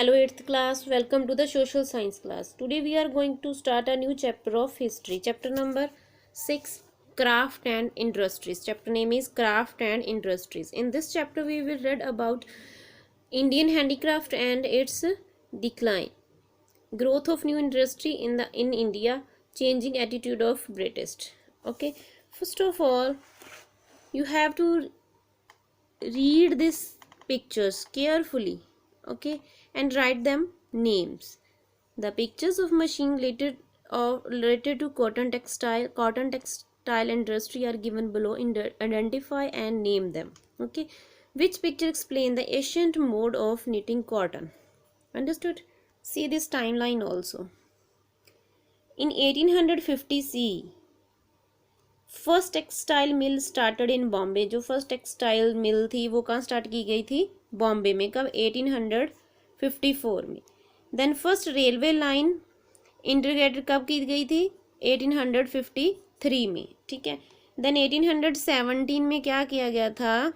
Hello 8th class, welcome to the social science class. Today we are going to start a new chapter of history. Chapter number 6, Craft and Industries. Chapter name is Craft and Industries. In this chapter we will read about Indian handicraft and its decline, growth of new industry in India, changing attitude of British. Okay, first of all you have to read these pictures carefully, okay, and write them names. The pictures of machine related to cotton textile industry are given below. Identify and name them. Okay, which picture explain the ancient mode of knitting cotton? Understood? See this timeline also. In 1850 CE, first textile mill started in Bombay. जो first textile mill थी वो कहाँ start की गई थी? बॉम्बे में. कब? 1854 में. Then first railway line integrated कब की गई थी? 1853 में. ठीक है. देन 1817 में क्या किया गया था?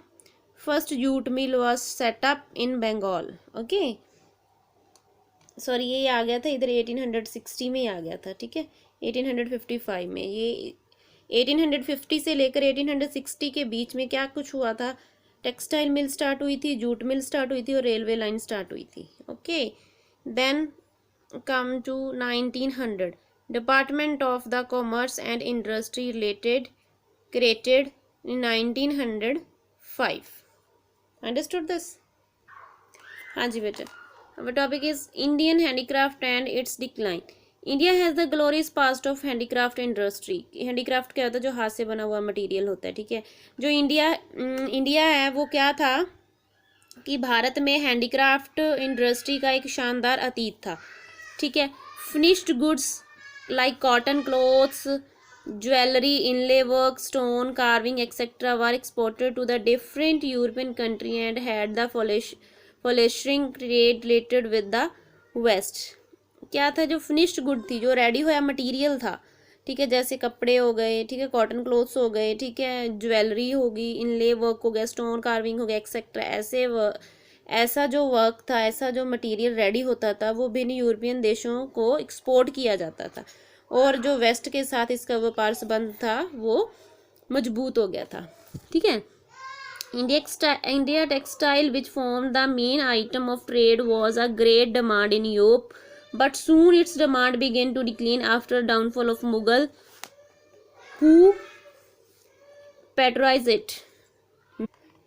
First jute mill was set up in Bengal. Okay, sorry ये आ गया था इधर 1860 में ही आ गया था. ठीक है, 1855 में. ये 1850 से लेकर 1860 के बीच में क्या कुछ हुआ था? टेक्सटाइल मिल स्टार्ट हुई थी, जूट मिल स्टार्ट हुई थी और रेलवे लाइन स्टार्ट हुई थी. Okay, then come to 1900. Department of the commerce and industry created in 1905. Understood this? हाँ जी बेटा. Our topic is Indian handicraft and its decline. India has the glorious past of handicraft industry. Handicraft क्या होता है? जो हाथ से बना हुआ मटेरियल होता है. ठीक है, जो इंडिया है वो क्या था कि भारत में हैंडीक्राफ्ट इंडस्ट्री का एक शानदार अतीत था. ठीक है, finished goods like cotton clothes, jewellery, inlay work, stone carving etcetera were exported to the different European country and had the flourishing trade related with the West. क्या था? जो फिनिश्ड गुड थी, जो रेडी होया मटेरियल था. ठीक है, जैसे कपड़े हो गए, ठीक है, कॉटन क्लोथ्स हो गए, ठीक है, ज्वेलरी होगी, इनले वर्क हो गया, स्टोन कार्विंग हो गया एक्सेट्रा. ऐसा जो वर्क था, ऐसा जो मटेरियल रेडी होता था वो भिन्न यूरोपियन देशों को एक्सपोर्ट किया जाता था और जो वेस्ट के साथ इसका व्यापार संबंध था वो मजबूत हो गया था. ठीक है, India textile which form the main item of trade was a great demand in Europe, but soon its demand began to decline after downfall of Mughal who patronized it.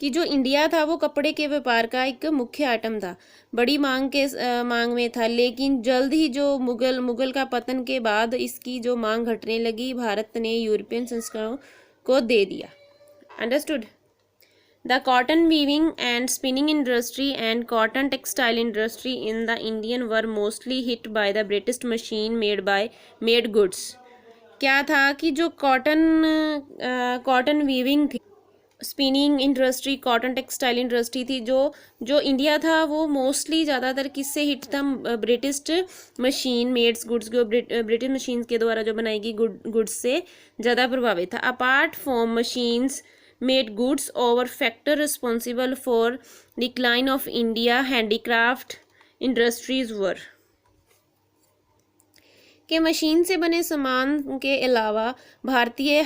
कि जो इंडिया था वो कपड़े के व्यापार का एक मुख्य आइटम था, बड़ी मांग में था, लेकिन जल्द ही जो मुगल का पतन के बाद इसकी जो मांग घटने लगी, भारत ने यूरोपियन संस्करणों को दे दिया. Understood? The cotton weaving and spinning industry and cotton textile industry in the Indian were mostly hit by the British machine made goods. क्या था कि जो कॉटन वीविंग थी, spinning industry, cotton textile industry थी, जो इंडिया था वो mostly ज़्यादातर किससे हिट था? ब्रिटिश मशीन मेड्स गुड्स, जो ब्रिटिश मशीन के द्वारा जो बनाई गई गुड्स से ज़्यादा प्रभावित था. Apart from machines made goods over factor responsible for decline of India handicraft industries were. के मशीन से बने सामान के अलावा भारतीय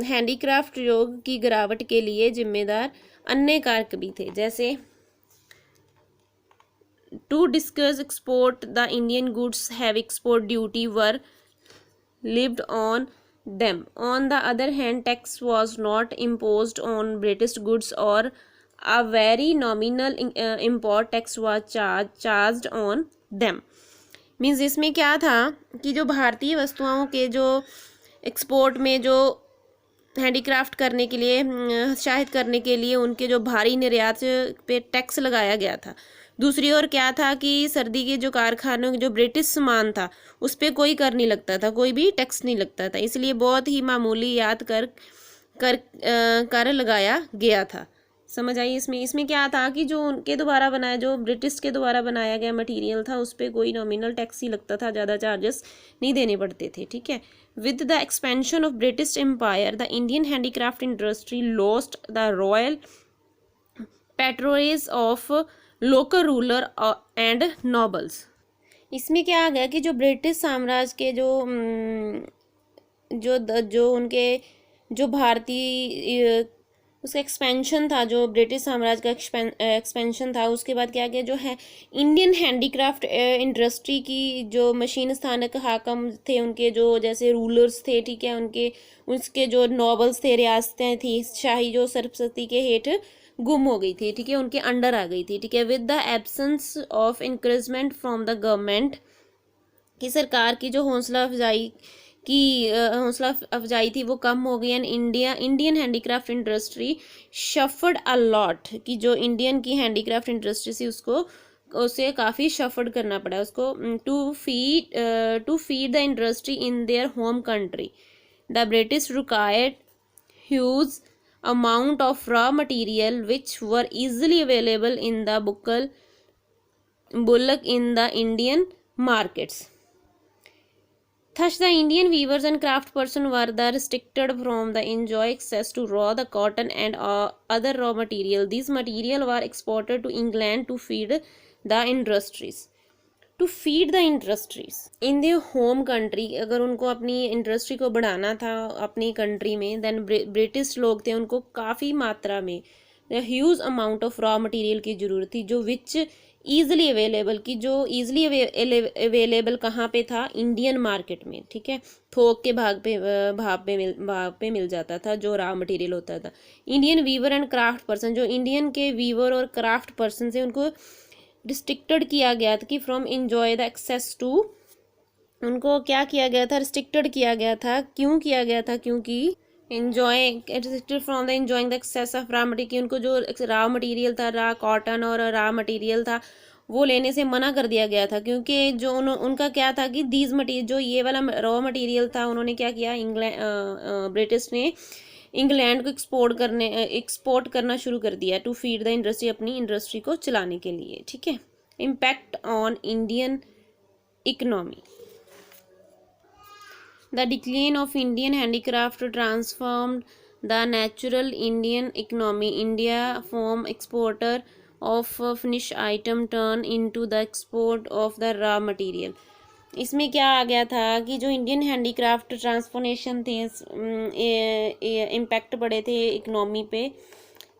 हैंडीक्राफ्ट योग की गिरावट के लिए जिम्मेदार अन्य कारक भी थे. जैसे to discuss export the Indian goods have export duty were levied on them. On the other hand, tax was not imposed on British goods or a very nominal import tax was charged on them. Means इसमें क्या था कि जो भारतीय वस्तुओं के जो export में जो हैंडीक्राफ्ट करने के लिए उत्साहित करने के लिए उनके जो भारी निर्यात पे टैक्स लगाया गया था. दूसरी ओर क्या था कि सर्दी के जो कारखानों जो ब्रिटिश सामान था उस पर कोई कर नहीं लगता था, कोई भी टैक्स नहीं लगता था, इसलिए बहुत ही मामूली याद कर लगाया गया था. समझ आई? इसमें क्या था कि जो उनके द्वारा बनाया, जो ब्रिटिश के द्वारा बनाया गया मटेरियल था उस पर कोई नॉमिनल टैक्स ही लगता था, ज़्यादा चार्जेस नहीं देने पड़ते थे. ठीक है, with the expansion of British Empire the Indian handicraft industry lost the royal patronage of local ruler and nobles. इसमें क्या आ गया कि जो ब्रिटिश साम्राज्य के जो उनके जो भारतीय उसका एक्सपेंशन था, जो ब्रिटिश साम्राज्य का एक्सपेंशन था, उसके बाद क्या किया, जो है इंडियन हैंडीक्राफ्ट इंडस्ट्री की जो मशीन स्थानक हाकम थे, उनके जो जैसे रूलर्स थे, ठीक है, उनके उसके जो नॉबल्स थे, रियासतें थी शाही, जो सरस्वती के हेठ गुम हो गई थी, ठीक है, उनके अंडर आ गई थी, ठीक है, with the absence of encouragement from the government, की सरकार की जो हौसला अफजाई थी वो कम हो गई। And Indian handicraft industry shepherd a lot, कि जो इंडियन की हैंडीक्राफ्ट इंडस्ट्री थी उसको उसे काफ़ी शफर्ड करना पड़ा उसको, to feed the industry in their home country. The British required huge amount of raw material which were easily available in the bullock in the Indian markets. Thus, the Indian weavers and craftspersons were the restricted from the enjoy access to the cotton and other raw material. These material were exported to England to feed the industries. To feed the industries in the home country, अगर उनको अपनी industry को बढ़ाना था अपनी country में, then British लोग थे, उनको काफ़ी मात्रा में huge amount of raw material की ज़रूरत थी, जो विच ईजिली अवेलेबल, की जो ईजिली अवेलेबल कहाँ पे था, इंडियन मार्केट में, ठीक है, थोक के भाव पे मिल जाता था जो रॉ मटेरियल होता था। Indian weaver and craft person, जो इंडियन के वीवर और क्राफ्ट पर्सन से उनको रिस्ट्रिक्टेड किया गया था कि from enjoy the access to, उनको क्या किया गया था, रिस्ट्रिक्टेड किया गया था। क्यों किया गया था? क्योंकि enjoy restricted from the enjoying the access of raw material, कि उनको जो रॉ मटेरियल था, रॉ कॉटन और रॉ मटेरियल था, वो लेने से मना कर दिया गया था। क्योंकि जो उनका क्या था कि दीज मटीरियल, जो ये वाला रॉ मटेरियल था, उन्होंने क्या किया, ब्रिटिश ने इंग्लैंड को एक्सपोर्ट करना शुरू कर दिया टू फीड द इंडस्ट्री, अपनी इंडस्ट्री को चलाने के लिए, ठीक है। Impact on Indian economy, the decline of Indian handicraft transformed the natural Indian economy, India from exporter of finish item turn into the export of the raw material. इसमें क्या आ गया था कि जो इंडियन हैंडीक्राफ्ट ट्रांसफॉर्मेशन थे, impact पड़े थे economy पे,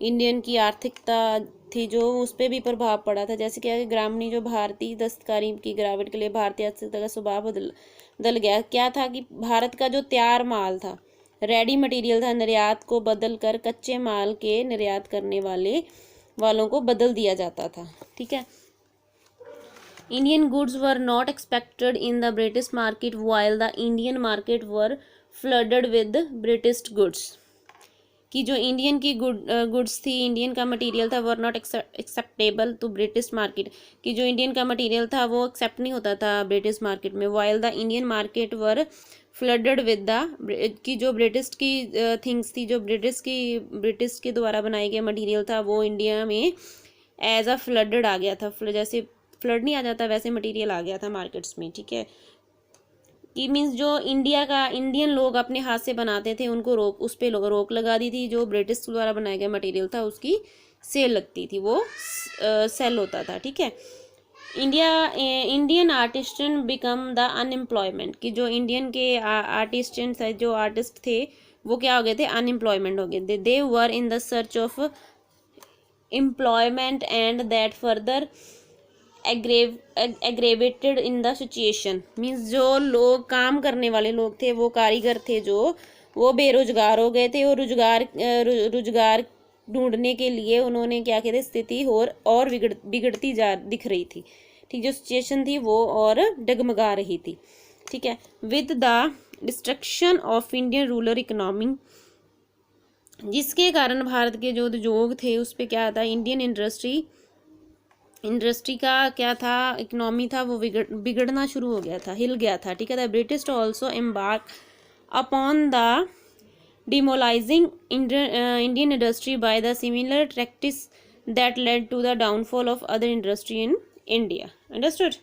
इंडियन की आर्थिकता थी जो उस पर भी प्रभाव पड़ा था। जैसे क्या ग्रामीणी जो भारतीय दस्तकारी की गिरावट के लिए भारतीय आर्थिकता का स्वभाव बदल गया। क्या था कि भारत का जो तैयार माल था, रेडी मटेरियल था, निर्यात को बदल कर कच्चे माल के निर्यात करने वालों को बदल दिया जाता था, ठीक है। Indian goods were not expected in the British market while the Indian market were flooded with British goods, कि जो इंडियन की गुड्स थी, इंडियन का मटेरियल था, were not acceptable to British market, कि जो इंडियन का मटेरियल था वो एक्सेप्ट नहीं होता था ब्रिटिश मार्केट में। While the Indian market were flooded with the, कि जो ब्रिटिश की थिंग्स थी, जो ब्रिटिश के द्वारा बनाया गया मटेरियल था, वो इंडिया में एज अ फ्लडेड आ गया था। जैसे फ्लड नहीं आ जाता वैसे मटेरियल आ गया था मार्केट्स में, ठीक है। कि मीन्स जो इंडियन लोग अपने हाथ से बनाते थे उनको उस पर रोक लगा दी थी। जो ब्रिटिश द्वारा बनाया गया मटेरियल था उसकी सेल लगती थी, वो सेल होता था, ठीक है। इंडियन आर्टिस्टन बिकम द अनएम्प्लॉयमेंट, कि जो इंडियन के आर्टिस्ट थे वो क्या हो गए थे, अनएम्प्लॉयमेंट हो गए थे। They were in the search of employment and that further aggravated in the situation, means जो लोग काम करने वाले लोग थे, वो कारीगर थे, जो वो बेरोजगार हो गए थे और रोजगार ढूंढने के लिए उन्होंने क्या किया था, स्थिति और बिगड़ती दिख रही थी, ठीक, जो सिचुएशन थी वो और डगमगा रही थी, ठीक है। With the destruction of Indian rural economy, जिसके कारण भारत के जो उद्योग थे उस पर क्या था, इंडियन इंडस्ट्री का क्या था, इकोनॉमी था, वो बिगड़ना शुरू हो गया था, हिल गया था, ठीक है। The British also embark upon the demolishing Indian industry by the similar practice that led to the downfall of other industry in India. Understood.